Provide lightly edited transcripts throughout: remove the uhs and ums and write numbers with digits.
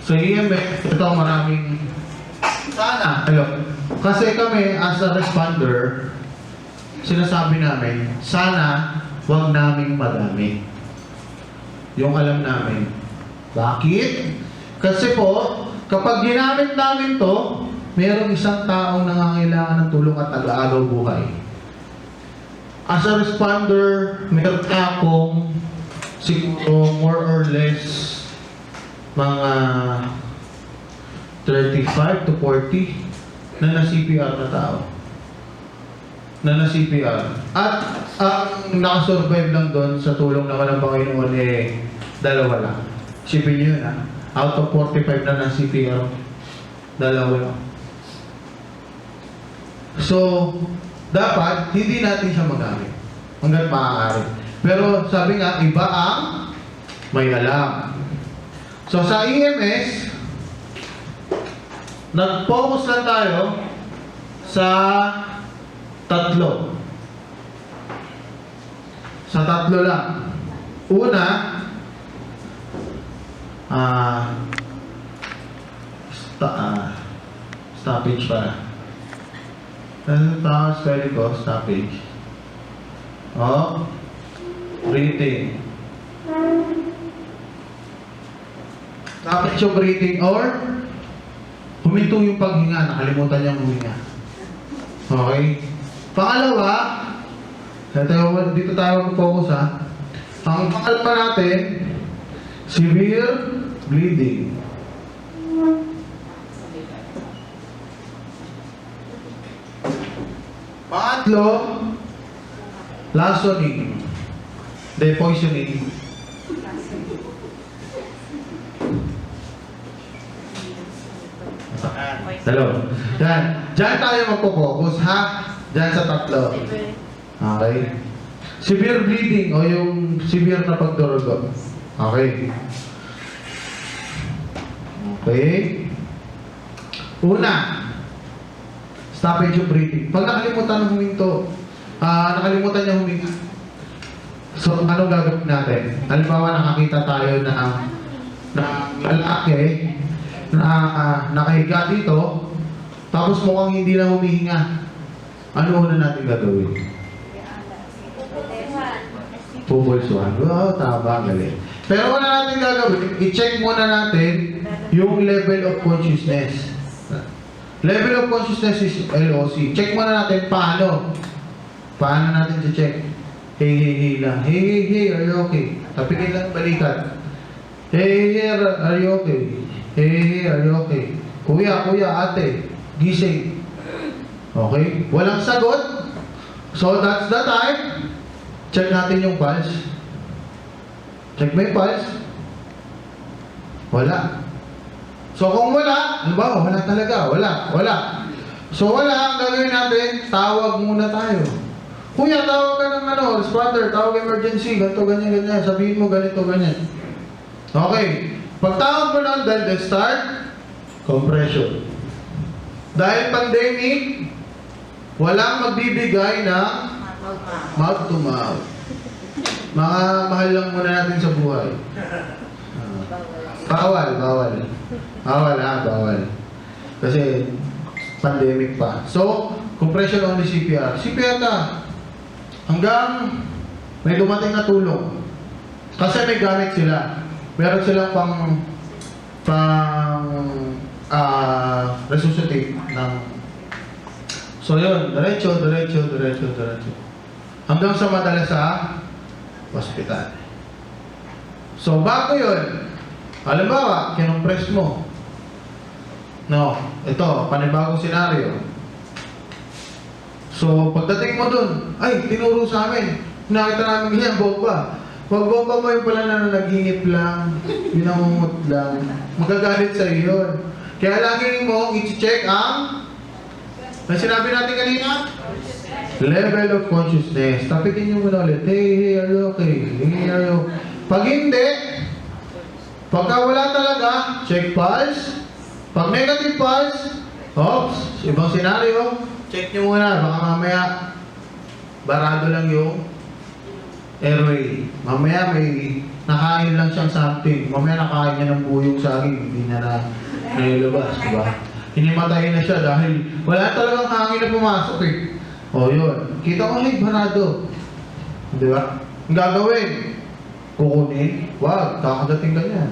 Sa EMF, ito maraming sana. Kasi kami, as a responder, sinasabi namin, sana wag naming madami. Yung alam namin. Bakit? Kasi po, kapag ginamit namin to, mayroong isang taong nangangailangan ng tulong at nag-aagaw buhay. As a responder, meron na akong siguro more or less mga 35 to 40 na na-CPR na tao. Na-CPR. At ang nakasurvive lang doon sa tulong naman ng Panginoon dalawa lang. Isipin nyo yun Out of 45 na na-CPR, dalawa lang. So, dapat hindi natin siya magamit hanggang maaari. Pero sabi nga, iba ang may alam. So sa EMS, nag-focus lang tayo sa tatlo. Sa tatlo lang. Una, stoppage pala. Spelling ko, stoppage. Breathing. Stoppage of breathing or huminto yung paghinga, nakalimutan niyang huminga. Okay? Pangalawa, dito tayo mag-focus Ang pangalawa natin, severe bleeding. Pangatlo, lasoning. Poisoning. Dalawa. Diyan tayo magpo-focus, Diyan sa tatlo. Okay? Severe bleeding o yung severe na pagdurugo. Okay? Okay? Una, stoppage of breathing. Pag nakalimutan ng huminto, nakalimutan niya huminga. So, ano gagawin natin? Halimbawa, nakakita tayo ng lalaki na nakahiga dito, tapos mukhang hindi na humihinga. Ano una natin gagawin? Pupulsuhan. Tama, galing. Pero una natin gagawin, i-check muna natin yung level of consciousness. Level of consciousness is LOC. Check muna natin paano. Paano natin i-check? Hey lang. Hey, are you okay? Tapikin lang balikat. Hey, are you okay? Hey, are you okay? Kuya, ate, gising. Okay? Walang sagot. So, that's the time. Check natin yung pulse. Check mo yung pulse. Wala. So, kung wala, ano ba? Wala talaga. Wala. So, wala. Ang gagawin natin, tawag muna tayo. Kuya, tawag ka ng responder, tawag emergency, ganito, ganyan. Sabihin mo ganito, ganyan. Okay. Pagtawag mo ng then start, compression. Dahil pandemic, walang magbibigay ng mouth to mouth. Mga mahal lang muna natin sa buhay. Bawal. Bawal. Kasi pandemic pa. So, compression only CPR. CPR ka. Hanggang may dumating na tulong. Kasi may gamit sila. Meron silang resuscitate ng... So yun, diretso. Hanggang sa madala sa hospital. So bago yun, halimbawa, kinumpress mo. No, ito, panibagong senaryo. So, pagdating mo dun, ay, tinuro sa amin. Nakita namin ganyan, bomba. Pag bomba mo yung pala na nagingip lang, binangungot lang, magagalit sa iyo yun. Kaya lagi mo i-check ang sinabi natin kanina, level of consciousness. Tapikin nyo muna ulit, hey, are you okay? Hey, are you... Pag hindi, pagka wala talaga, check pulse. Pag negative pulse, ibang senaryo, check nyo muna, baka mamaya barado lang yung airway. Mamaya may nakain lang siyang something. Mamaya nakain niya ng buyong saging, hindi niya na nailabas, di ba? Hinimatay na siya dahil wala talagang hangin na pumasok eh. O yun. Kita ko, ay, barado. Di ba? Ang gagawin, kukunin, wag, kakadating ka niyan.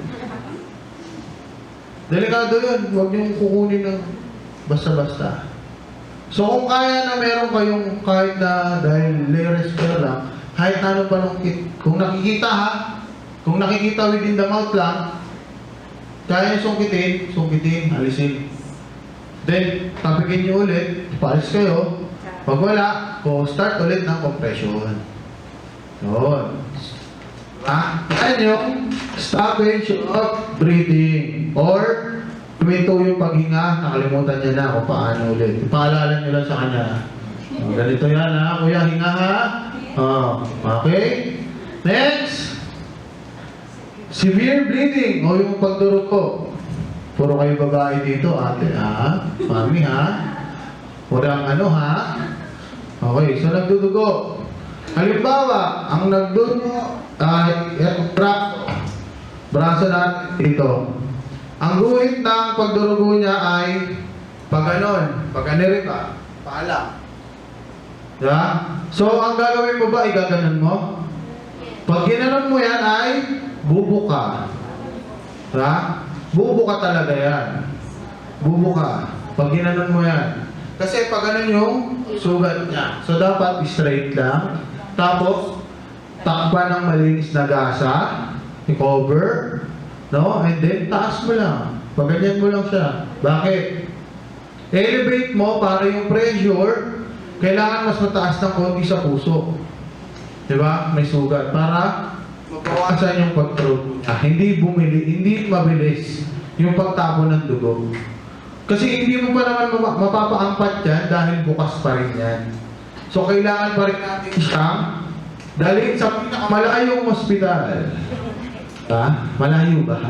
Delikado yun, huwag niyong kukunin ng basta-basta. So kung kaya na meron kayong kahit na dahil layers ka lang, kahit na anong panungkit, kung nakikita ha, kung nakikita within the mouth lang, kaya nyo sungkitin, alisin. Then, tapikin nyo ulit, paalis kayo. Pag wala, start ulit ng compression. Yun. Yan yung stoppage of breathing. Or, tuminto yung paghinga, nakalimutan niya na kung paano ulit. Paalala nyo lang sa kanya. Ganito yan ha, kuya, hinga ha. Okay. Next. Severe bleeding o yung pagdurog ko. Puro kayo babae dito, ate ha? Mami ha? Walang ano ha? Okay, so nagdudugo. Halimbawa, ang nagdudugo ay braso natin dito. Ang guhit ng pagdurugo niya ay pag ganon, pag anirita, pala. Diba? So, ang gagawin mo ba, igaganon mo? Pag ginanon mo yan ay bubuka. Diba? Bubuka talaga yan. Bubuka. Pag ginanon mo yan. Kasi pag ganon yung sugat niya. So, dapat straight lang. Tapos, takpan ng malinis na gasa. I-cover. No? And then, taas mo lang. Pag ganyan mo lang siya. Bakit? Elevate mo para yung pressure, kailangan mas mataas ng konti sa puso. Diba? May sugat. Para mabawasan yung pagtulog niya. Hindi mabilis yung pagtapon ng dugo. Kasi hindi mo pa naman mapapaampat yan dahil bukas pa rin yan. So, kailangan pa rin natin siyang dalhin sa pinakamalayong ospital. Ha? Malayo ba?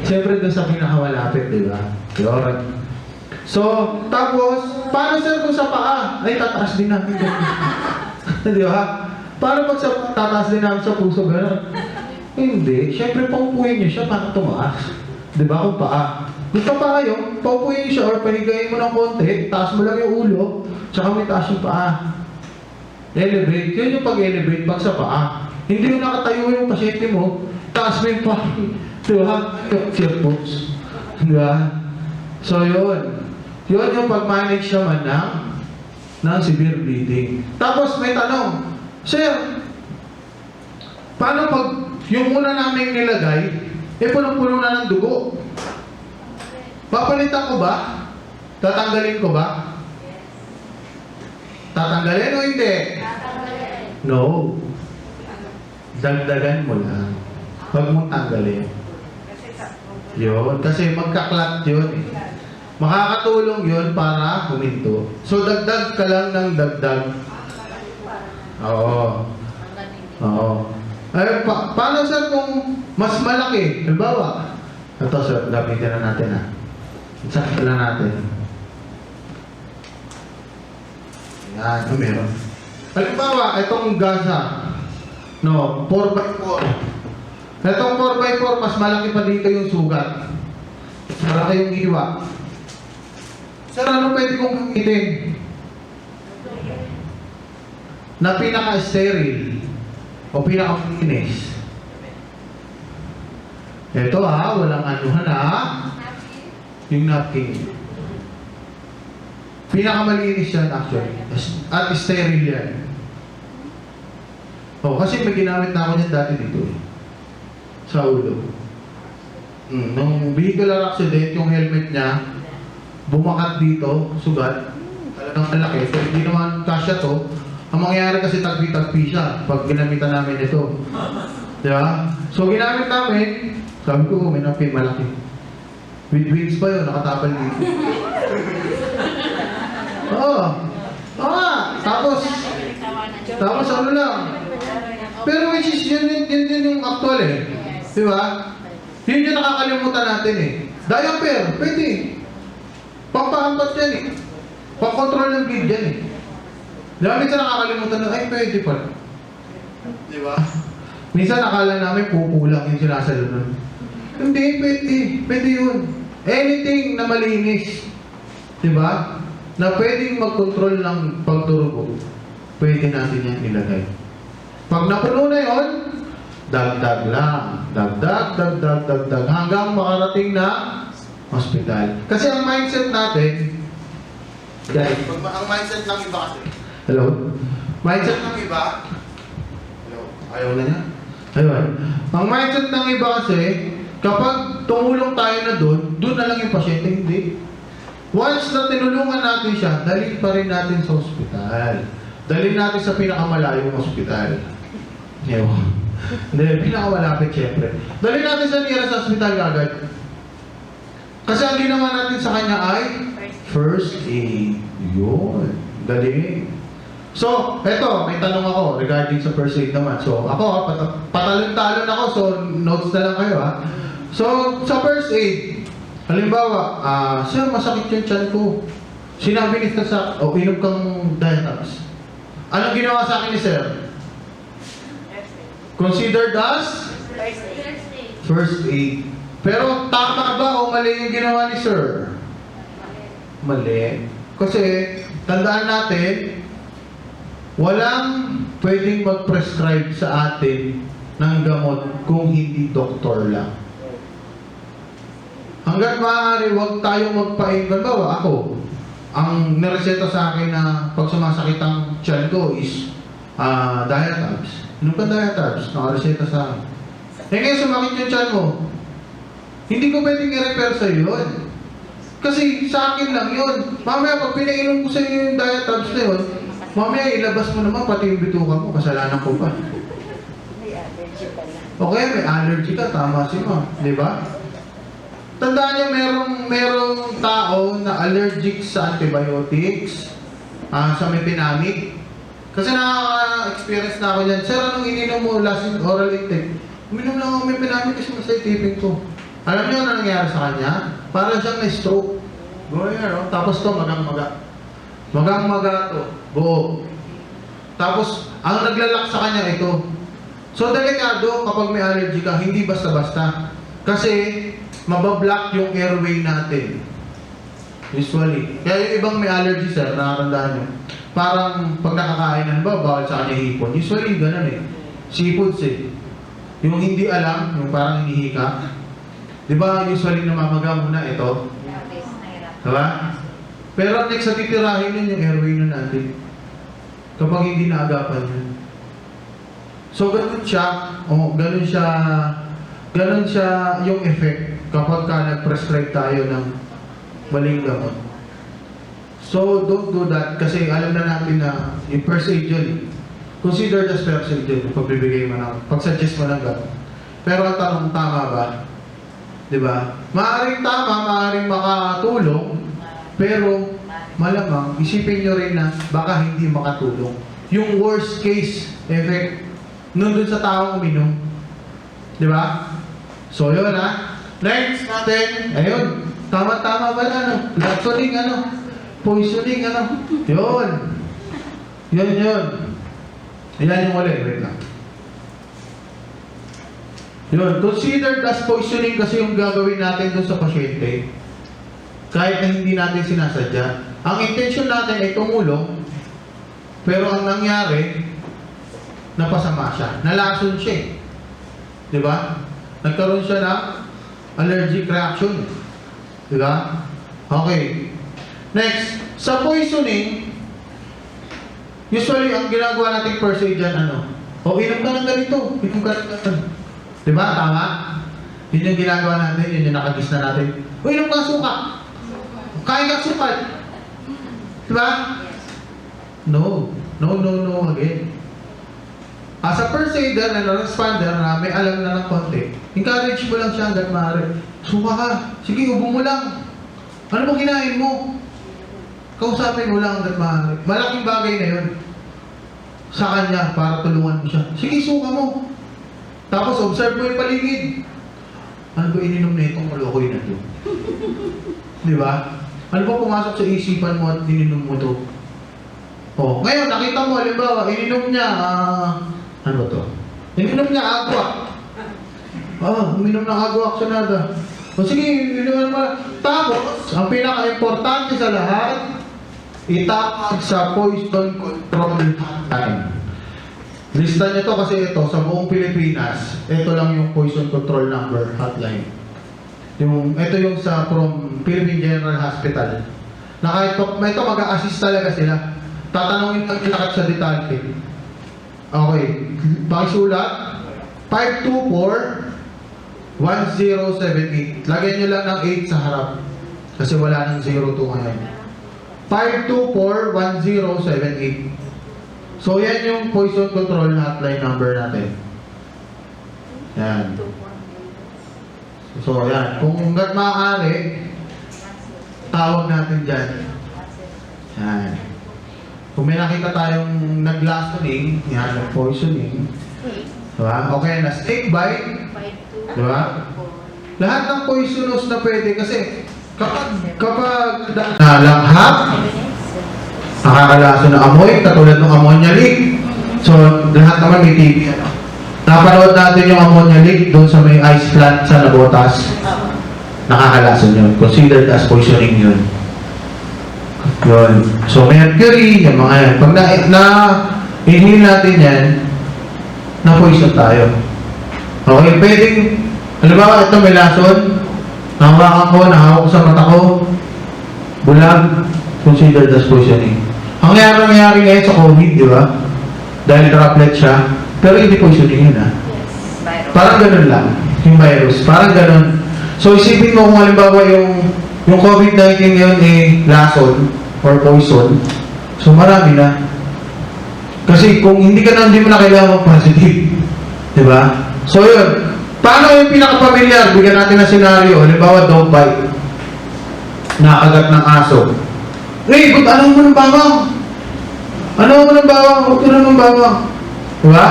Siyempre doon sa pinakamalapit, di ba? Yun. So, tapos, paano sir kung sa paa? Ay, tataas din namin. Di ba? Paano pag tataas din namin sa puso, gano'n? Hindi. Siyempre, paupuin niyo siya para tumaas. Di ba? Kung paa. Gusto pa kayo, paupuin niyo siya or pahigayin mo ng konti, taas mo lang yung ulo, tsaka may taas yung paa. Elevate. Yun yung pag-elevate pag sa paa. Hindi yung nakatayo yung pasyente mo, taas mo yung paa. Di ba? Circles. Di ba? So, yun. Yun yung pag-manage naman ng severe bleeding. Tapos, may tanong. Sir, paano pag yung una namin nilagay, punong-puno na ng dugo? Papalitan ko ba? Tatanggalin ko ba? Tatanggalin o hindi? No. Dagdagan mo lang. Huwag mong tanggalin. Yun. Kasi magkaklat yun eh. Makakatulong yun para huminto. So, dagdag ka lang ng dagdag. Oo. Oo. Ay, paano sir kung mas malaki? Halimbawa, ito sir, gamitin na natin ha. Sakit lang natin. Yan, meron. Halimbawa, itong gasa. No, 4x4. Itong 4x4, mas malaki pa dito yung sugat. Malaki yung iwa. Sir, ano pwede kong gamitin? Na pinaka-sterile o pinaka-finish. Ito ha, walang anuhan ha. Yung napkin. Pinakamalinis yan actually. At sterile yan. Oh, kasi may ginamit na ako niyan dati dito eh. Sa ulo. Nung vehicular accident, yung helmet niya, bumakat dito, sugat. Talagang malaki. So, hindi naman kasya to. Ang mangyayari kasi tagpi-tagpi siya pag ginamitan namin ito. Diba? So, ginamit namin, sabi ko, may napkin malaki. With wings pa yun, nakatapal dito. Oo. Oo. Tapos ano lang. Pero which is yun yung actual eh. Diba? Yun yung nakakalimutan natin eh. Diaper, pwede. Pampahampat yan eh. Pang-control ng bleed yan eh. Diba minsan nakakalimutan na, ay pwede pala. Di ba? Minsan nakala namin pupulang yung sinasalo nun. Hindi, pwede. Pwede yun. Anything na malinis. Di ba? Na pwedeng mag-control ng pagturugo, pwede natin yan ilagay. Pag napuno na yun, dagdag lang. Dagdag. Hanggang makarating na hospital. Kasi ang mindset natin, guys, ang mindset ng iba kasi. Hello? Mindset ng iba, hello? Ayaw na niya? Ayun. Ang mindset ng iba kasi, kapag tumulong tayo na doon na lang yung pasyente, hindi. Once na tinulungan natin siya, dalhin pa rin natin sa ospital. Dalhin natin sa pinakamalayong ospital. Hindi, pinakamalapit syempre. Dalhin natin sa nearest hospital agad. Kasi ang ginawa natin sa kanya ay first aid. Yun. Galing. So, eto, may tanong ako regarding sa first aid naman. So, ako, patalon-talon ako, so notes na lang kayo ha. So, sa first aid, halimbawa, sir, masakit yung tiyan ko. Sinabi ni sa, inom kang Diatox. Anong ginawa sa akin ni sir? Considered as? First aid. Pero tama ba o mali yung ginawa ni sir? Mali. Kasi, tandaan natin, walang pwedeng mag-prescribe sa atin ng gamot kung hindi doktor lang. Hanggat maaari, huwag tayong magpain. Bawa, ako, ang nireseta sa akin na pag sumasakit ang tiyan ko is Diatabs. Ano ka Diatabs? Nakareseta sa akin. Eh ngayon, sumakit yung tiyan mo. Hindi ko pwedeng i-repair sa yun. Kasi sa akin lang yun. Mamaya, pag pinainom ko sa inyo yung Diatabs na yun, mamaya ilabas mo naman pati yung bituka mo. Kasalanan ko pa. Okay, may allergy ka. Tama si ma. Di ba? Tandaan niyo, merong tao na allergic sa antibiotics, sa mepinamic. Kasi nakaka-experience na ako yan. Sir, anong ininom mo last oral intake? Uminom lang ako mepinamic kasi masay tiping ko. Alam niyo ano nangyari sa kanya? Para siyang na-stroke. Ganyan, no? Tapos to, magang-maga. Magang-maga to. Buo. Tapos, ang naglalak sa kanya ito. So, delikado kapag may allergy ka, hindi basta-basta. Kasi, mabablock yung airway natin. Usually. Kaya yung ibang may allergy, sir, nakakandaan nyo. Parang pag nakakain, ba, bawal sa kanya hipon. Usually, ganun eh. Seafoods eh. Yung hindi alam, yung parang hinihika. Di ba, usually namamaga muna ito? Diba? Pero next sa titirahin nun yung airway nun natin. Kapag hindi naagapan yun. So, ganun siya. Ganun siya yung effect kapag ka nag-prescribe tayo ng maling gamot. So, don't do that kasi alam na natin na yung first aid yun. Consider as first aid yun pagbibigay mo ng, pag-suggest mo ng gamot. Pero ang tanong, tama ba? Diba? Maaring tama, maaring makatulong, pero malamang, isipin nyo rin na baka hindi makatulong. Yung worst case effect nun dun sa taong uminom. Diba? So, yun ha. Next natin, ayun, tama-tama ba na, ano? Lactoning, ano? Poisoning, ano? Yun. Yun. Ayan yung ulit, wait lang. Yun, considered as poisoning kasi yung gagawin natin dun sa pasyente. Kahit na hindi natin sinasadya. Ang intention natin ay tumulong, pero ang nangyari, napasama siya. Nalason siya eh. Diba? Nagkaroon siya ng allergic reaction. Diba? Okay. Next, sa poisoning, usually ang ginagawa nating first aid dyan, ano? O, inom ka ng ganito. Inom ka ng ganito. Diba? Tama? Yun yung ginagawa natin, yun yung nakagis na natin. O, inom ka suka. Kain ka suka. Diba? No again. As a first aider and a responder na may alam na ng konti, encourage mo lang siya hanggang maaari. Suka ka. Sige, ubo mo lang. Ano mo kinain mo? Kausapin mo lang hanggang maaari. Malaking bagay na yun sa kanya para tulungan mo siya. Sige, suka mo. Tapos observe mo yung paligid. Ano ba ininom na itong kalokoy na ito? Di ba? Ano ba pumasok sa isipan mo at ininom mo ito? Oh, ngayon, nakita mo, halimbawa, ininom niya Ano ba to? Ininom niya agwa. Uminom ng agwa aksyonada. O sige, ininom mo. Tapos, ang pinaka-importante sa lahat, itapag sa poison control hotline. Lista niyo to kasi ito, sa buong Pilipinas, ito lang yung poison control number hotline. Ito yung from Philippine General Hospital. Na kahit ito mag-a-assist talaga sila. Tatanungin lang nila sa detalye. Okay, pakisulat. 524-1078. Lagyan nyo lang ng 8 sa harap. Kasi wala nang 02 ngayon. 524-1078. So, yan yung poison control hotline number natin. Yan. So, yan. Kung hanggat maaari, tawag natin dyan. Yan. Kung may nakita tayong nag-lasoning, yan, poisoning. Diba? Okay na, snake bite. Diba? Lahat ng poisonous na pwede kasi kapag langhap, nakakalaso ng amoy, katulad ng ammonia leak. So, lahat naman may TB. Napanood natin yung ammonia leak doon sa may ice plant sa Nabotas. Nakakalason yun. Considered as poisoning yun. Yun. So, mercury, yung mga yan. Pag na-inhale natin yan, na-poison tayo. Okay, pwedeng, halimbawa, ito may lason, nahawakan ko, nahawak ko sa mata ko, bulag, considered as poisoning. Ang nangyari ngayon sa COVID, di ba? Dahil droplet siya, pero hindi poisoning yun, ha? Yes. Parang ganun lang, yung virus. Parang ganun. So, isipin mo kung halimbawa yung COVID-19 yun lason or poison. So, marami na. Kasi kung hindi mo na kailangan mag-positive. Di ba? So, yun. Paano yung pinaka-familiar? Bigyan natin ng senaryo. Halimbawa, dog bite. Nakagat ng aso. Ba't ano mo ng bawang? Ano mo ng bawang? Huwag ka ng bawang. Di ba?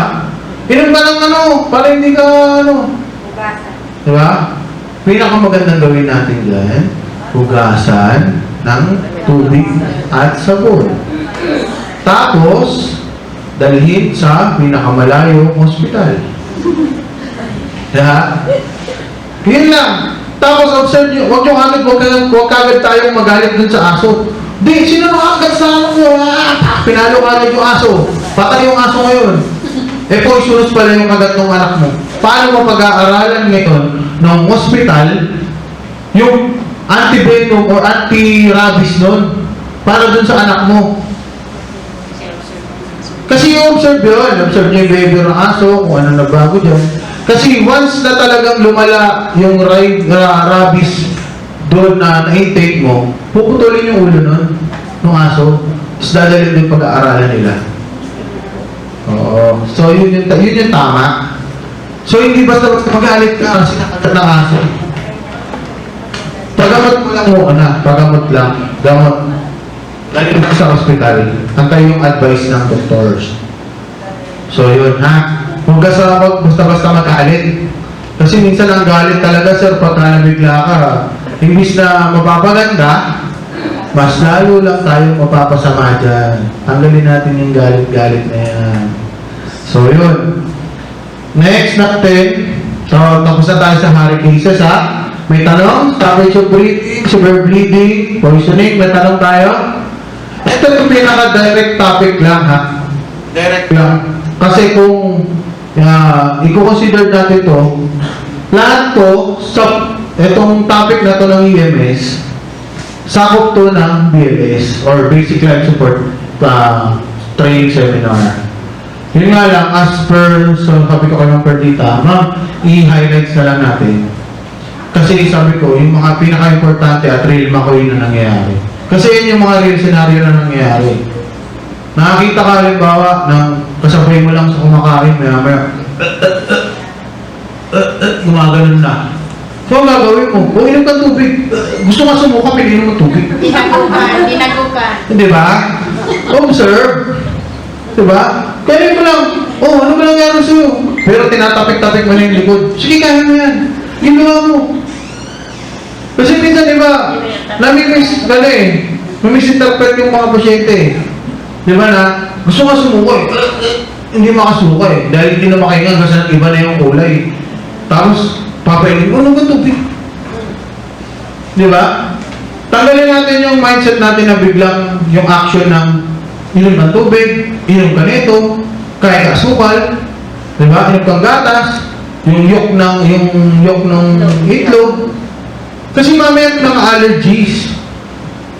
Inom ka ng para hindi ka Hugasan. Di ba? Pinakamagandang gawin natin dyan, hugasan ng tubig at sabon. Tapos, dalhin sa pinakamalayong ospital. Diba? Yun lang. Tapos, observe nyo, huwag kagad tayong magalit dun sa aso. Di, sino nakagad sa aso nyo? Pinalo kagad yung aso. Patay yung aso ngayon. Poisonous pala yung kagat ng anak mo. Paano mo pag-aaralan ngayon ng hospital yung anti-venom or anti-rabies nun para dun sa anak mo? Kasi yung observe yun. Observe nyo yung behavior ng aso, kung ano nagbago dyan. Kasi once na talagang lumala yung rabies doon na na-intake mo, puputulin yung ulo nun ng aso. Tapos dadalhin din pag-aaralan nila. Oo. So, yun yung tama. So, hindi basta magalit ka kasi nakagat ng aso. Pagamot mo lang muna. Pagamot lang. Gamot. Lagi mo sa hospital. Antay yung advice ng doctors. So, yun ha. Huwag basta-basta magalit. Kasi minsan ang galit talaga, sir, pagka nabigla ka, imbis na mapapaganda, mas lalo lang tayo mapapasama dyan. Tanggalin natin yung galit-galit na yan. So, yun. Next natin, so, tapos na tayo sa hari cases, ha? May tanong? Stoppage of breathing, severe bleeding, poisoning, may tanong tayo? Ito yung pinaka-direct topic lang, ha? Direct lang. Kasi kung i-consider natin to, lahat to, itong topic na to ng EMS, sakop to ng BLS or Basic Life Support Training Seminar. Yun nga lang, as per, so sabi ko kayo ng perdita, i-highlights na lang natin. Kasi sabi ko, yung mga pinaka-importante at real McCoy na nangyayari. Kasi yun yung mga real scenario na nangyayari. Nakakita ka halimbawa ng kasabay mo lang sa kumakain, maya gumaganon na. So, ang gagawin mo, kung inom ka tubig, gusto ka sumuka, piliin mo tubig. Dinagukan. Di ba? Observe. Di ba? Kaya mo lang, ano ba nangyari sa'yo? Pero tinatapik-tapik mo na yung likod. Sige, kaya mo yan. Ginawa mo. Kasi minsan, di ba, nami-misinterpret yung mga pasyente. Di ba na, gusto ka sumuko hindi makasuka eh. Dahil hindi na makahinga kasi iba na yung kulay. Tapos, papainin mo, ano ba tubig? Di ba? Tanggalin natin yung mindset natin na biglang yung action ng inom ng tubig, inom ka nito, kaya ka asukal, di ba? Inom kang gatas, yung yolk ng itlog. Kasi mamaya ng allergies.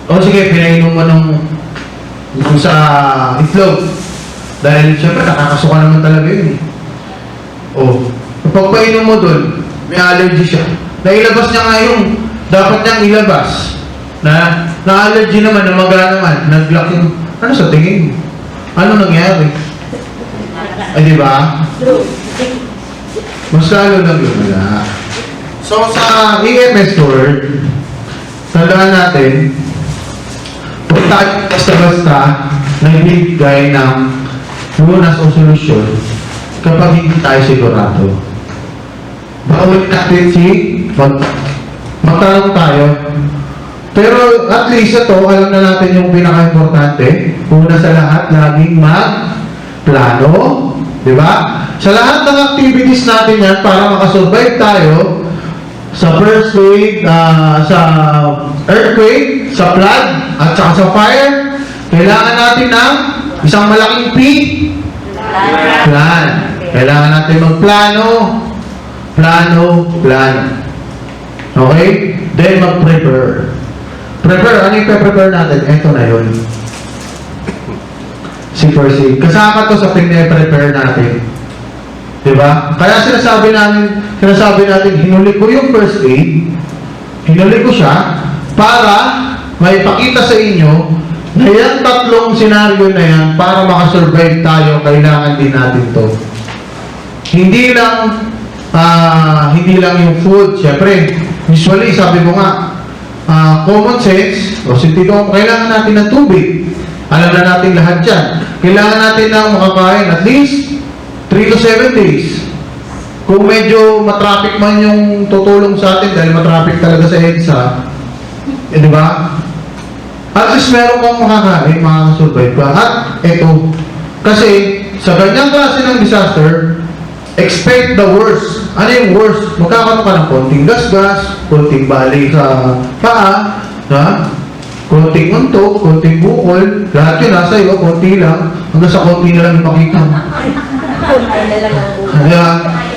O sige, pinainom mo yung sa itlog. Dahil syempre nakakasuka naman talaga yun eh. O, kapag painom mo dun, may allergy siya. Nailabas niya nga yung dapat niyang ilabas. Na-allergy naman, namaga naman, nag-block yung, ano sa tingin mo? Ano nangyari? Ay, di ba? Mas lalo lang lumala. So, sa EMS Word, tandaan natin, kung tayo basta-basta nagbibigay ng lunas o solusyon kapag hindi tayo sigurado. Bawal natin magtanong tayo. Pero at least ito, alam na natin yung pinaka-importante. Una sa lahat, laging mag-plano. Di ba? Sa lahat ng activities natin yan, para makasurvive tayo sa first wave, sa earthquake, sa flood, at saka sa fire, kailangan natin ng isang malaking P. Plan. Kailangan natin magplano. Plano. Okay? Then mag-prepare. Prepare. Ano yung prepare natin? Ito na yun. Si first aid. Kasama to sa pinag-prepare natin. Diba? Kaya sinasabi natin, hinuli ko yung first aid, hinuli ko siya para may pakita sa inyo na yan tatlong senaryo na yan para makasurvive tayo, kailangan din natin to. Hindi lang yung food, syempre, usually sabi ko nga, common sense, o sentido, kailangan natin ng tubig. Alam na natin lahat yan. Kailangan natin ng makakain at least 3 to 7 days. Kung medyo matraffic man yung tutulong sa atin dahil matraffic talaga sa EDSA, di ba? At least meron kang makakain, makakasurvive ka. At eto, kasi sa ganyang klase ng disaster, expect the worst. Ano yung worst? Magkakaroon ka ng konting gasgas, konting bali sa paa, konting untok, konting bukol, lahat yun nasa iyo, konti lang, hanggang sa konti na lang ipakita mo.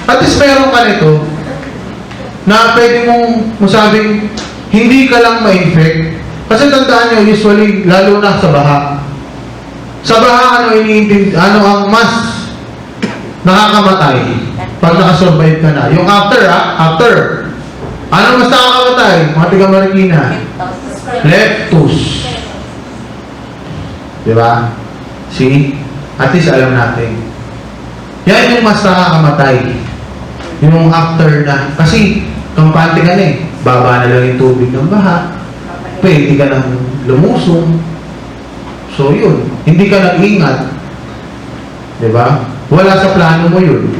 At least meron ka nito na pwede mong masabing hindi ka lang ma-infect. Kasi tandaan nyo, usually, lalo na sa baha. Sa baha, ano ang mas nakakamatay pag nakasurvive ka na. Yung after. Ano mas nakakamatay? Mga tiga-Marikina. Leptus. Diba? See? At least alam natin. Yan yung mas nakakamatay. Yung after na. Kasi, kampante ka na eh. Baba na lang yung tubig ng baha. Pwede ka nang lumusong. So, yun. Hindi ka nag-ingat. Diba? Wala sa plano mo yun.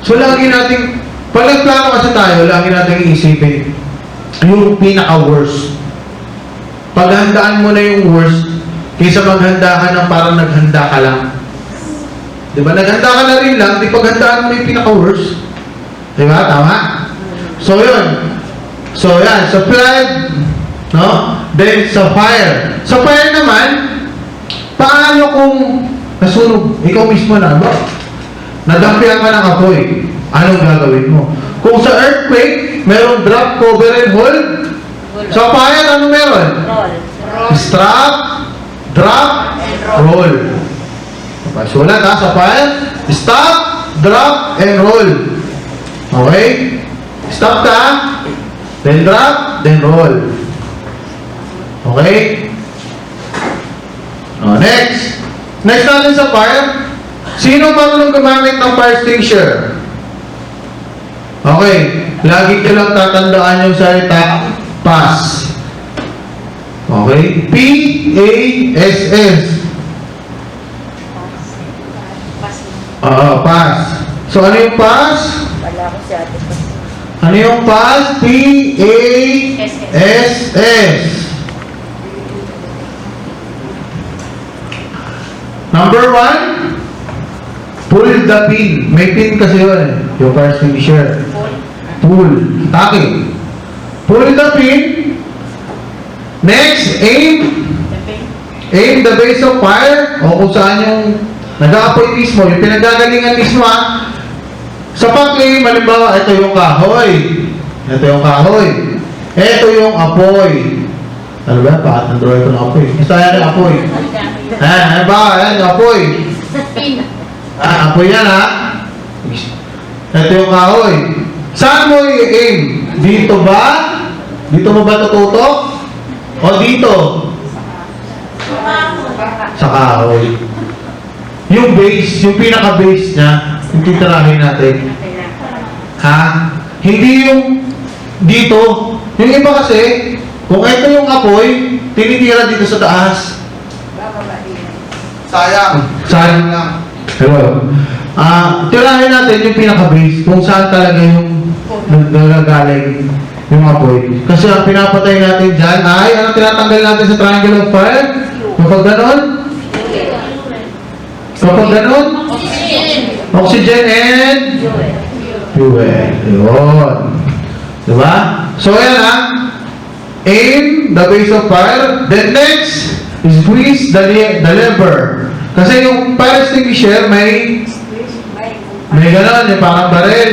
So, lagi natin, pag nagplano kasi tayo, lagi natin iisipin yung pinaka-worst. Paghandaan mo na yung worst, kaysa maghanda ka ng parang naghanda ka lang. Diba? Naghanda ka na rin lang, di paghandaan mo yung pinaka-worst. Diba? Tama? So, yun. So, yan. Sa flood, no? Then, sa fire. Sa fire naman, paano kung nasunog? Ikaw mismo na, no? Nadampihan ka ng apoy. Anong gagawin mo? Kung sa earthquake, meron drop, cover, and hold. Sa fire, ano meron? Strap, drop, roll. Sulat ha, sa fire. Stop, drop, and roll. Okay? Stop ka, then drop, then roll. Okay? Next. Next natin sa fire. Sino marunong gumamit ng fire extinguisher? Okay. Lagi ko lang tatandaan yung salita, pass. Okay? P-A-S-S. Pass. So, ano yung pass? Wala ko si ate. Ano yung pass? P-A-S-S. Number 1, the pin. May pin kasi yun eh. Yung fire extinguisher. Pull. Taki. Pull the pin. Next, aim. Aim the base of fire. O kung saan yung nag-aapoy mismo. Yung pinagagalingan mismo ha. Sa pag-aim, halimbawa, ito yung kahoy. Ito yung kahoy. Ito yung apoy. Ano ba? Bakit nandroid ko ng apoy? Basta yan yung apoy. Ano ba? Yan yung apoy. Apoy yan ha. Ito yung kahoy. Saan mo i-aim? Dito ba? Dito mo ba tututok? O dito? Sa kahoy. Yung base, yung pinaka-base niya, yung titirahin natin. Ha? Hindi yung dito. Yung iba kasi, kung ito yung apoy, tinitira dito sa taas. Sayang. Sayang lang. Hello. Tirahin natin yung pinaka-base kung saan talaga yung nagagaling yung apoy. Kasi ang pinapatay natin dyan ay, ano tinatanggal natin sa triangle of fire? Kapag ganon? Kapag ganon? Oxygen and fuel. Yun. Diba? So yan ha. Aim the base of fire. Then next, squeeze the lever. Kasi yung fire extinguisher may ganon, yung parang baril.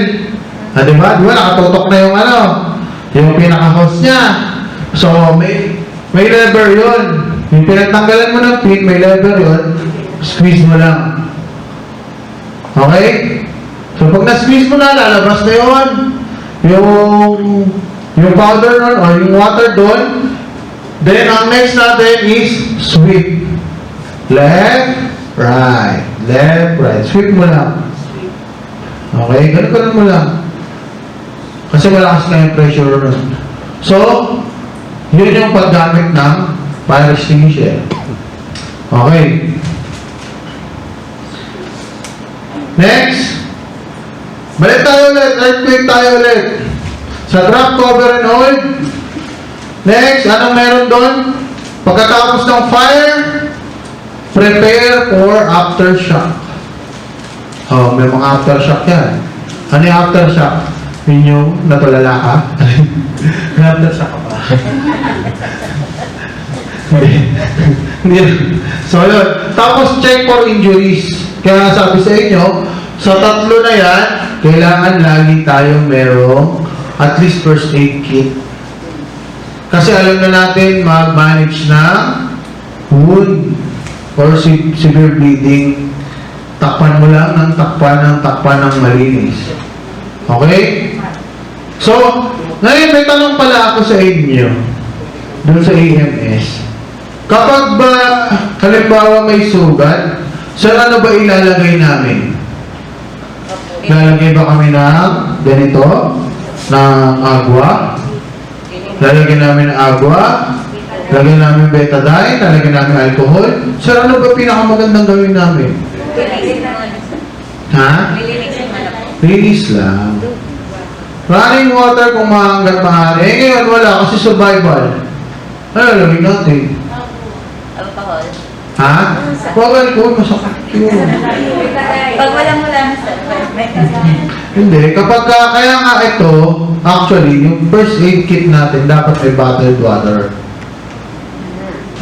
Diba? Diba? Nakatutok na yung ano, yung pinaka-hose niya. So, may lever yun. Yung pinagtanggalan mo ng pin, may lever yun. Squeeze mo lang. Okay? So, pag na-squeeze mo na, lalabas na yun. Yung powder nun, or yung water doon. Then, ang next natin is sweep. Left, right. Left, right. Sweep mo lang. Okay? Ganun mo lang. Kasi malakas na yung pressure nun. So, yun yung paggamit ng fire extinguisher. Okay. Next. Balik tayo ulit. Earthquake tayo ulit. Sa drop, cover, and hold. Next, anong meron doon? Pagkatapos ng fire, prepare for aftershock. Oh, may mga aftershock yan. Ano yung aftershock? Yun yung natulala ka? May aftershock ka pa? Hindi. So, yun. Tapos, check for injuries. Kaya sabi sa inyo, sa tatlo na yan, kailangan lagi tayong merong at least first aid kit. Kasi alam na natin mag-manage na wound or severe bleeding. Takpan mo lang ng takpan ng malinis. Okay? So, ngayon may tanong pala ako sa inyo doon sa AMS. Kapag ba, halimbawa may sugat, sir, ano ba ilalagay namin? Lalagay ba kami ng ganito? Ng agwa? Lalagyan namin ng agwa? Lalagyan namin betadine? Lalagyan namin alcohol? Sir, ano ba pinakamagandang gawin namin? Ha? Release lang. Running water kung hanggang maaari. Eh ngayon wala kasi survival. Ano lalagyan natin? Alcohol. Ha? Huwag alcohol, masakit yun. Pag walang sir, Hindi. Kapag kaya nga ito, actually, yung first aid kit natin, dapat may bottled water.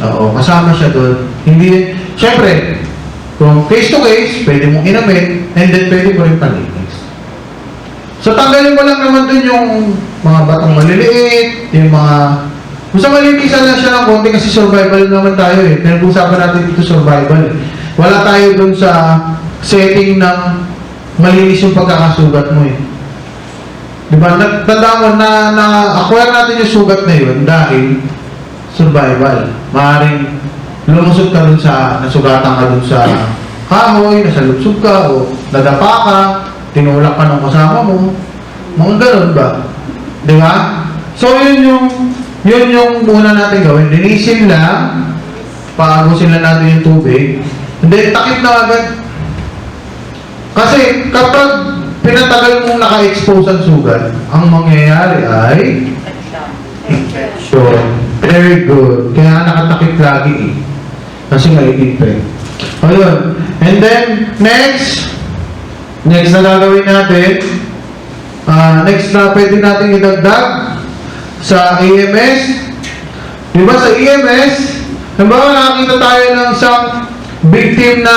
Oo, kasama siya doon. Hindi, syempre, kung case to case, pwede mong inamin, and then pwede mo rin palinis. So, tanggalin mo lang naman doon yung mga batang maliliit, yung mga... Basta malinisan lang siya ng konti kasi survival naman tayo eh. Pinag-usapan natin dito survival eh. Wala tayo doon sa setting ng malinis yung pagkakasugat mo eh. Diba? Tanda mo na acquire natin yung sugat na yun dahil survival. Maaaring lumusot ka dun sa, nasugatan ka dun sa kahoy, nasalutsog ka, o nadapa ka, tinulak ka ng kasama mo. Mga ganun ba? Diba? So yun yung muna natin gawin. Linisin lang, paagusin lang natin yung tubig, and then takip na agad. Kasi kapag pinatagal mong naka-expose ang sugat, ang mangyayari ay infection. Very good. Kaya nakatakip lagi eh. Kasi nga i-infect. Ayun. And then, next, Next na gagawin natin, next na pwede natin idagdag sa EMS. Diba sa EMS, halimbawa nakakita tayo ng isang victim na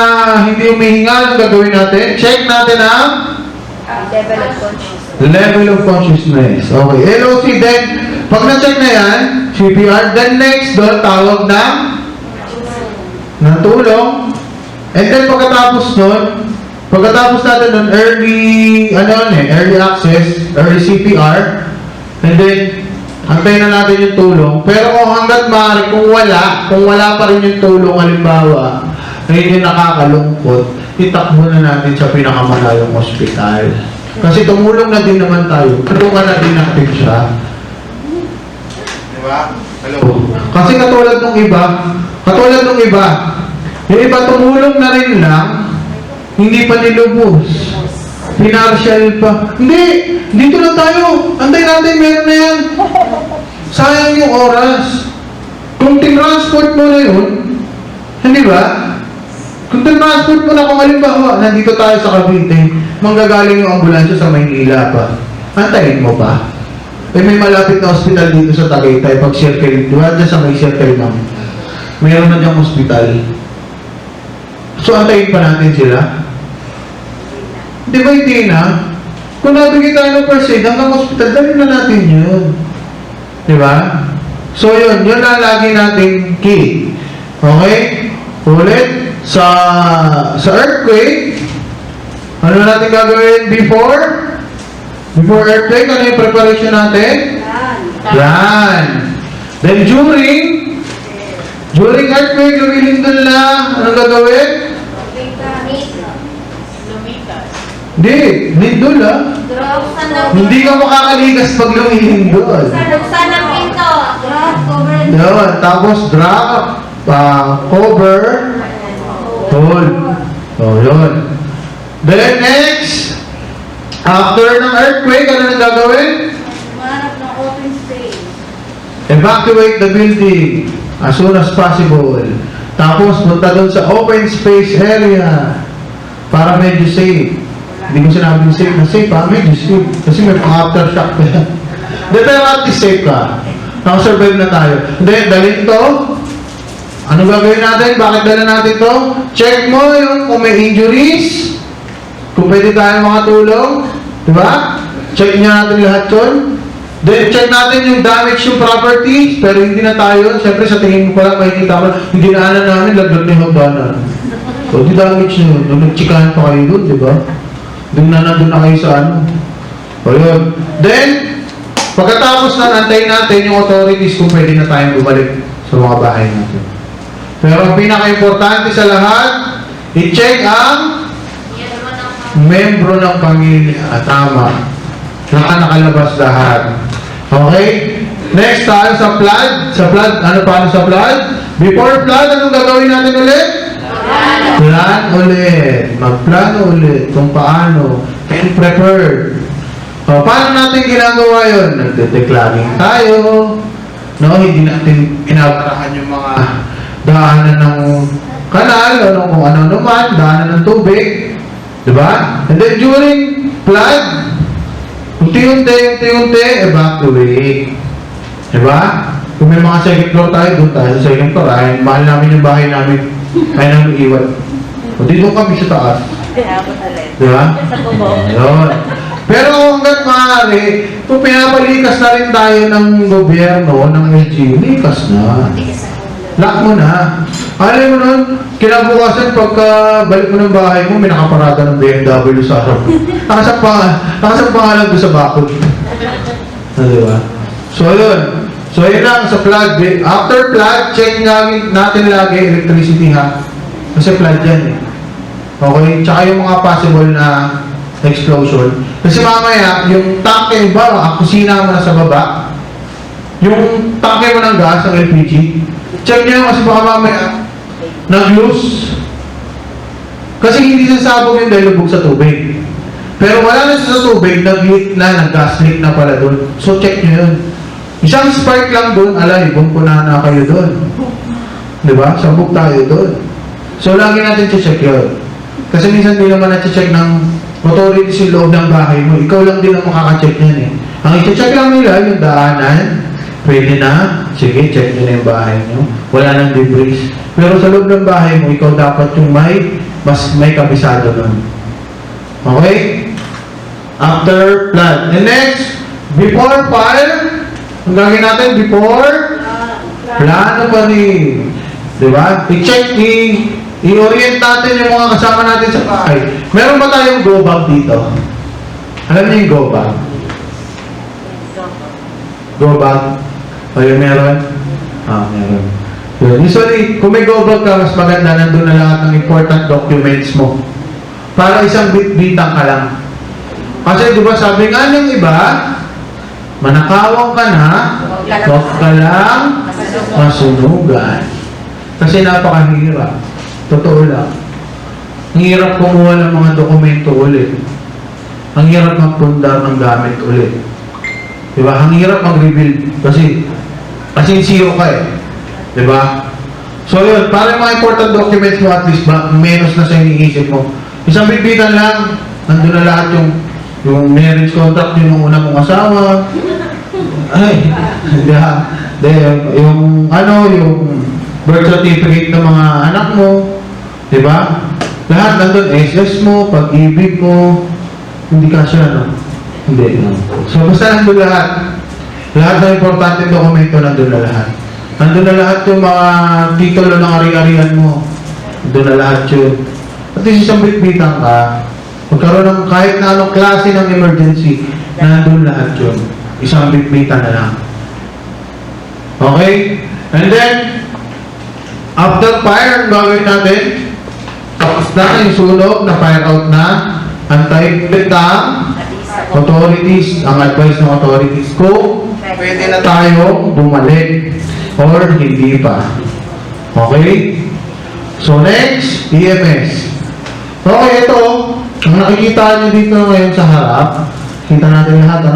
hindi humihinga, ang gagawin natin? Check natin ang Level of consciousness. level of consciousness. Okay, LOC. Then, pag na-check na yan, CPR, then next doon, tawag ng tulong. And then pagkatapos natin nun, early access, early CPR, and then, antayin na natin yung tulong. Pero kung hanggat maaari, kung wala pa rin yung tulong, halimbawa, ngayon yung nakakalungkot, itakbo na natin sa pinakamalayong ospital. Kasi tumulong na din naman tayo. Tulungan na din natin siya. Diba? Hello? Kasi katulad ng iba, yung iba tumulong na rin lang, hindi pa nilubos. Pinartial pa. Hindi! Dito lang tayo. Antay natin, meron na yan. Sayang yung oras. Kung tinransport mo na yun, hindi ba? Kung tinransport mo na, kung halimbawa, nandito tayo sa Cavite, manggagaling yung ambulansya sa Maynila pa. Antayin mo pa. Eh may malapit na hospital dito sa Tagaytay, pag circle, di ba? Diyan sa may circle namin. Meron na diyang hospital. So antayin pa natin sila. Di ba hindi na? Kung nabigay tayo ng first aid hanggang hospital, dali na natin yun. Di ba? So yun na lagi nating key. Okay? Ulit, sa earthquake, ano natin gagawin before earthquake? Ano yung preparation natin? Plan. Then during earthquake, lumilindol na, anong gagawin? Hindi, lindol Hindi ka makakaligas pag lumilindol. Buksan ang pinto. Yun, tapos drop, cover, hold. So, yun. Then next, after ng earthquake, ano nang gagawin? Manap ng open space. Evacuate the building as soon as possible. Tapos, punta doon sa open space area para medyo safe. Hindi ko sinabing safe na safe, medyo safe. Kasi may pang-aftershock pa yan. Pero at least safe ka. Nakasurvive na tayo. Then, dalhin to. Ano gagawin natin? Bakit dala natin to? Check mo yung kung may injuries. Kung pwede tayo makatulong. Diba? Check niya natin lahat yun. Then, check natin yung damage yung properties. Pero hindi na tayo. Siyempre, sa tingin mo pala, makikita mo, hindi naanan namin, laglag na yung hagdanan. So, di damage na yun. Nung nagchikahan pa kayo doon, diba? Doon na kayo sa ano. O yun. Then, pagkatapos na antayin natin yung authorities kung pwede na tayong bumalik sa mga bahay natin. Pero ang pinaka-importante sa lahat, i-check ang membro ng pamilya. Tama. Nakalabas lahat. Okay? Next tayo sa flood. Sa flood, ano paano sa flood? Before flood, anong gagawin natin ulit? Plan ulit. Mag-plan ulit kung paano. And prepared. O, paano natin ginagawa yun? Nagde-declaring tayo. No, hindi natin inabarahan yung mga daanan ng kanal, o kung ano naman, daanan ng tubig. Diba? And then during flood, unti-unti, evacuate. Diba? Kung may mga second floor tayo, doon tayo sa second floor. Ay, mahal namin yung bahay namin. Kaya namin iwan. O dito kami sa taas. Diba? Sa bubong. Yun. Pero hanggat maaari, kung pinapalikas na rin tayo ng gobyerno, ng LGU, likas na. Lock mo na. Alam mo nun, kinabukasan pagka balik mo ng bahay mo, may nakaparada ng BMW sa harap. Nakasang pangalan doon sa bakod. Diba? So yun. So yun lang sa flood. After flood, check natin lagi electricity ha. Kasi flood yan eh. Okay? Tsaka yung mga possible na explosion. Kasi mamaya, yung tanke, ba, kusina mo na sa baba, yung tanke mo ng gas, ang LPG, check nyo kasi baka mamaya, nag-loose. Kasi hindi sasabog yung dahil lubog sa tubig. Pero wala na sa tubig, nag-leak na, nag-gas leak na pala doon. So check nyo yun. Isang spark lang doon, alay, bumpunahan na kayo doon. Diba? Sabog tayo doon. So lagi natin check yun. Kasi minsan hindi naman natin check ng authorities yung loob ng bahay mo. Ikaw lang din ang makaka-check yan eh. Ang i-check lang nila yung daanan, pwede na, sige, check nyo na yung bahay nyo. Wala nang debris. Pero sa loob ng bahay mo, ikaw dapat yung may kabisado nun. Okay? After plan. And next, before fire, ang gagawin natin, before plano pa rin. Diba? I-check, i-orient natin yung mga kasama natin sa bahay. Meron ba tayong go bag dito? Alam niyo yung go bag? Go bag? Ayun, meron? Meron. Yun. Usually, kung may go bag ka, mas maganda, nandun na lahat ng important documents mo. Para isang bit-bitang ka lang. Kasi di ba sabi nga ng iba, manakawang ka na, huwag ka lang masunugan. Kasi napakahirap. Totoo lang. Ang hirap kumuha ng mga dokumento ulit. Ang hirap magpundar ng gamit ulit. Diba? Ang hirap mag-rebuild. Kasi zero ka eh. Diba? So yun, para yung mga important documents mo at least menos na sa iniisip mo. Isang bitbitan lang, nandun na lahat yung marriage contract yun ng una mong asawa. Ay, yung birth certificate ng mga anak mo, di ba? Lahat nandun, SS mo, pag-ibig mo, hindi ka siya, no? Hindi, no? So, basta nandun lahat. Lahat ng importante dokumento nandun na lahat. Nandun na lahat yung mga titulo ng ari-arian mo. Nandun na lahat yun. At least isang bitbitan ka, magkaroon ng kahit na anong klase ng emergency, nandun lahat yun. Isang bitbitan na lang. Okay? And then, after fire, ang gagawin natin, tapos na yung sunog, na fire out na, antayin ulit ang authorities, ang advice ng authorities ko, pwede na tayo bumalik or hindi pa. Okay? So next, EMS. Okay, ito, ang nakikita nyo dito ngayon sa harap, kita natin lahat,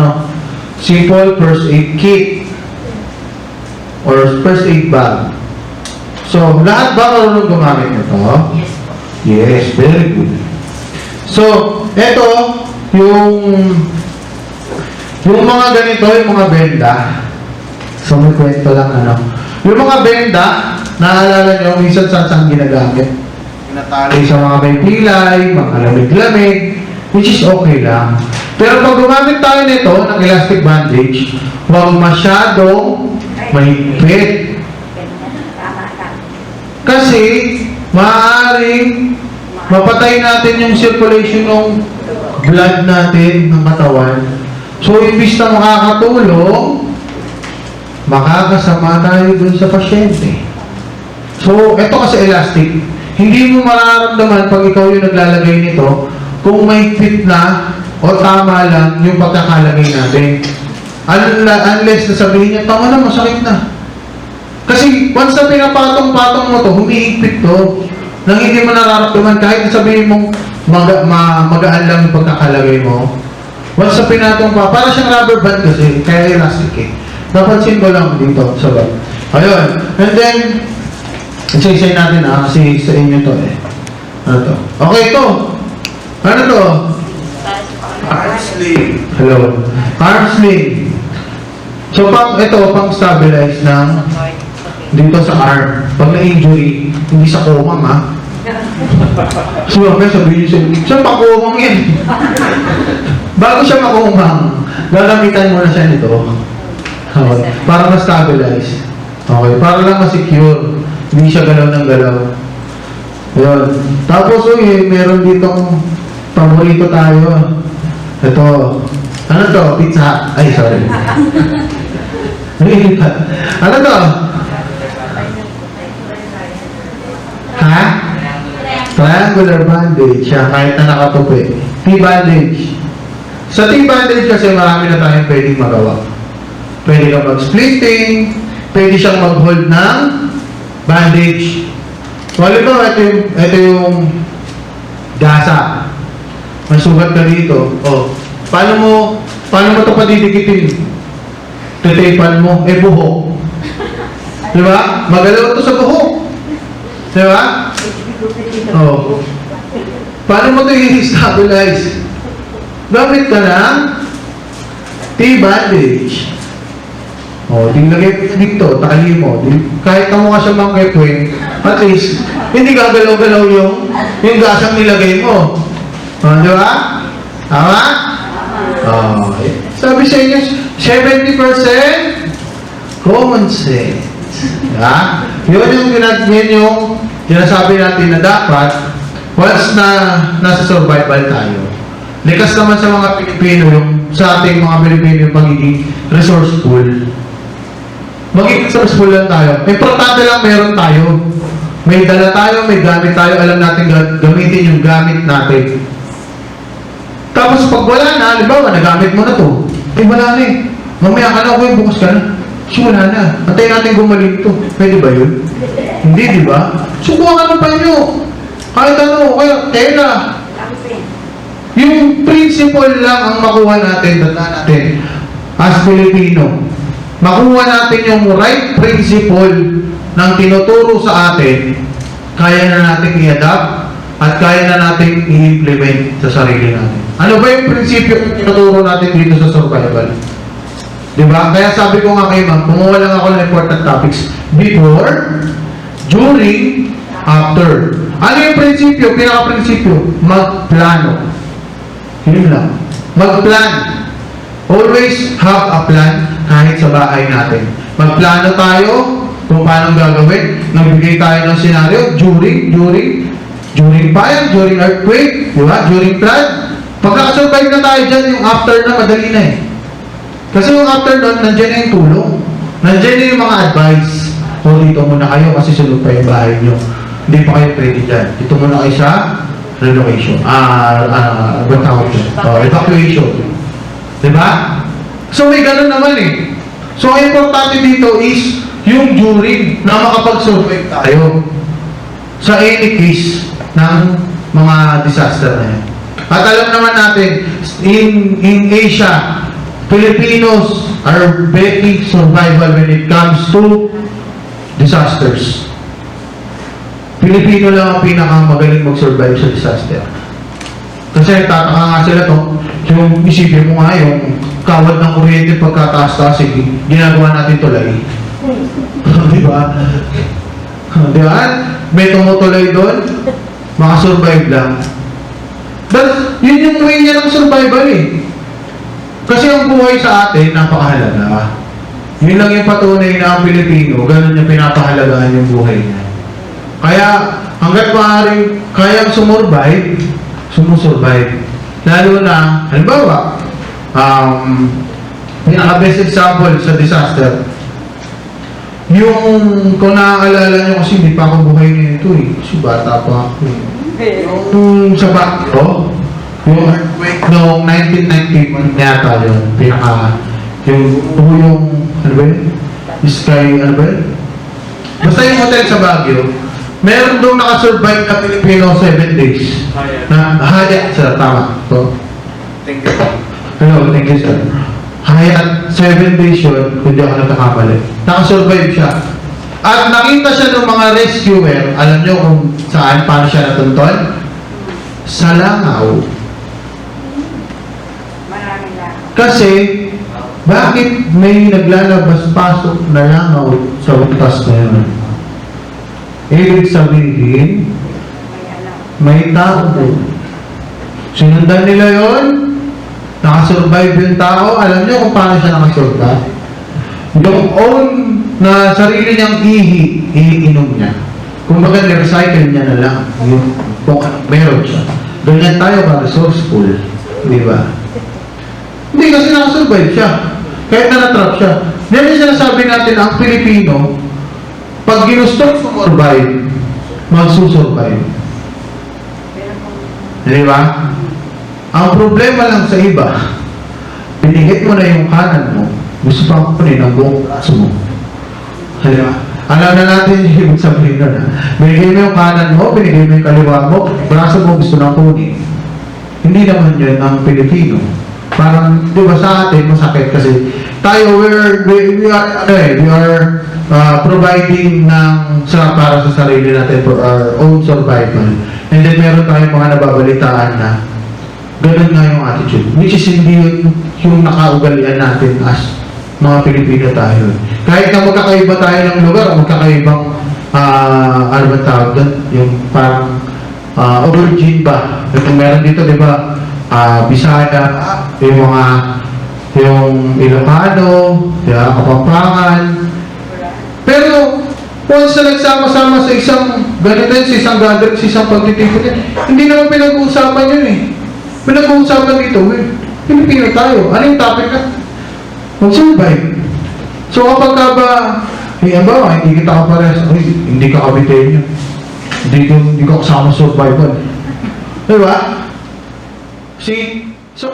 simple first aid kit or first aid bag. So, lahat ba marunong gumamit nito? Yes. Yes, very good. So, ito, yung mga ganito, yung mga benda. So, may kwento lang, yung mga benda, naalala nyo, minsan saan ginagamit? Natali sa mga may pilay, mga lamig-lamig, which is okay lang. Pero pag gumamit tayo nito ng elastic bandage, huwag masyadong mahigpit. Kasi, maaaring mapatay natin yung circulation ng blood natin ng katawan. So, imbis na makakatulong, makakasama tayo dun sa pasyente. So, ito kasi elastic. Hindi mo mararamdaman pag ikaw yung naglalagay nito kung may fit na o tama lang yung pagkakalagay natin. Unless na sabihin niya, tama na, masakit na. Kasi once na pinapatong-patong mo to, humihigpit to, nang hindi mo nararamdaman kahit sabihin mong magaan lang yung pagkakalagay mo. Once na pinatong pa, para siyang rubber band kasi, kaya elastic eh. Napansin ko lang dito sa bag. Ayun. And then, isa-isay natin kasi sa inyo to eh. Ano to? Okay to. Ano to? Arm sling. Hello. Arm sling. So, pang stabilize ng dito sa arm. Pag na-injury, hindi sa kumang ha. So, may sabihin siya, saan pa kumang yan? Bago siya makumang, gagamitan mo na siya nito. Okay. Para ma-stabilize. Okay. Para lang ma-secure. Hindi siya galaw ng galaw. Ayun. Tapos, meron ditong paborito tayo. Ito. Ano to? Pizza Hut. Ay, sorry. Ano to? Ha? Triangular bandage. Siya, kahit na nakatupi. T-bandage. Sa T-bandage kasi marami na tayong pwedeng magawa. Pwede kang mag-splitting. Pwede siyang mag-hold ng bandage. So, ito yung gasa. May sugat ka dito. Oh. Paano mo ito padidikitin? Titipan mo. Buhok. Diba? Magalaw ito sa buhok. Diba? Oh. Paano mo ito i-stabilize? gamit ka ng T-bandage. O, lagay mo dito, tali mo. Kahit na mukha siya mang kepwing, at least, hindi gagalaw-galaw yung gasang nilagay mo. O, di ba? Tama? Sabi sa inyo, 70% common sense. Diba? Yun yung sinasabi natin na dapat once na nasa survival tayo. Likas naman sa mga Pilipino, sa ating mga Pilipino yung pagiging resourceful. Maging resourceful lang tayo. Importante lang meron tayo. May dala tayo, may gamit tayo, alam natin gamitin yung gamit natin. Tapos pag wala na, halimbawa, nagamit mo na to, wala na eh. Mamaya ka na, bukas ka na. So wala na. Antayin natin gumaling to. Pwede ba yun? Hindi, di ba? Subukan ka ng panyo. Kahit ano, kaya tela. Yung principle lang ang makuha natin, tandaan natin, as Filipino. Makuha natin yung right principle ng tinuturo sa atin, kaya na natin i-adapt at kaya na natin i-implement sa sarili natin. Ano ba yung prinsipyo na tinuturo natin dito sa survival? Diba? Kaya sabi ko nga kay ma'am, kumuha lang ako ng important topics. Before, during, after. Ano yung prinsipyo? Pinaka-prinsipyo? Magplano. Yun lang. Magplan. Always have a plan kahit sa bahay natin. Magplano tayo kung paano gagawin. Nagbigay tayo ng senaryo during fire, during earthquake, diba? During flood. Pagkakasurvive na tayo dyan, yung after na madali na eh. Kasi yung after doon, nandiyan na yung tulong. Nandiyan na yung mga advice. O dito muna kayo kasi sunod pa yung bahay nyo. Hindi pa kayo pwede dyan. Dito muna kayo sa relocation. What tawag dyan? Evacuation. Diba? So may ganun naman eh. So ang importante dito is yung during na makapag-survive tayo sa any case ng mga disaster na yan. At alam naman natin, in Asia, Filipinos are very survival when it comes to disasters. Pilipino lang ang pinakamagaling mag-survive sa disaster. Kasi nagtataka nga sila to, yung isipin mo nga yung kawad ng kuryente pagkataas-taas, ginagawa natin tulay. Di ba? Di ba? May tumutulay doon, makasurvive lang. But yun yung way niya ng survival eh. Kasi ang buhay sa atin, napakahalaga. Yun lang yung patunay na ang Pilipino, ganun yung pinapahalagaan yung buhay niya. Kaya, hanggat maaaring kayang sumusurvive. Lalo na, halimbawa, pinaka-best example sa disaster, yung, kung naaalala nyo kasi hindi pa ako buhay nito eh, kasi bata pa ako eh. Yung sa Baguio, yung earthquake noong 1991 yata yun, ano ba yun? Sky, ano ba yun? Basta yung hotel sa Baguio, meron doon nakasurvive na Pilipino 7 days. Hyatt, sir, tama. So, Thank you. hello, thank you, sir. Hyatt, 7 days yun, hindi ako nagkakamali. Nakasurvive siya. At nakita siya ng mga rescuer, alam nyo kung saan, paano siya natunton? Sa Langaw. Maraming lang. Kasi, bakit may naglalabas-pasok na langaw sa utas na yun? Ibig sabihin, may tao doon. Sinundan nila yon, nakasurvive yung tao, alam niyo kung paano siya nakasurvive? Yung own na sarili niyang iinom niya. Kung baga, recycle niya na lang. Yung, kung meron siya. Ganyan tayo ka, resourceful. Di ba? Hindi kasi nakasurvive siya. Kahit na natrap siya. Yan yung sinasabi natin, ang Pilipino, pag ginustong survive, magsusurvive. Di ba? Ang problema lang sa iba, pinigit mo na yung kanan mo, gusto pa kunin ang buong braso mo. Di ba? Alam na natin yung ibig sabihin na. Binigay mo yung kanan mo, binigay mo yung kaliwa mo, braso mo gusto na kunin. Hindi naman yun ang Pilipino. Parang, di ba sa atin, masakit kasi tayo, we are providing para sa sarili natin for our own survival. And then meron tayong mga nababalitaan na Ganun nga yung attitude. Which is hindi yung nakaugalian natin as mga Pilipino tayo. Kahit na magkakaiba tayo ng lugar, magkakaibang, ano ba tawag doon? Yung parang origin ba? Yung meron dito, di ba? Bisaya, yung Ilocano, Kapampangan. Pero, once na nagsama-sama sa isang ganito, sa isang gathering, sa isang pagtitipon, hindi naman pinag-uusapan yun eh. Pinag-uusapan dito, Pilipino tayo. Ano yung topic na? Mag-survive. So kapag ka ba, hindi kita kapares, hindi ka kabitayin yun. Hindi ka kasama survival. Diba? See? So,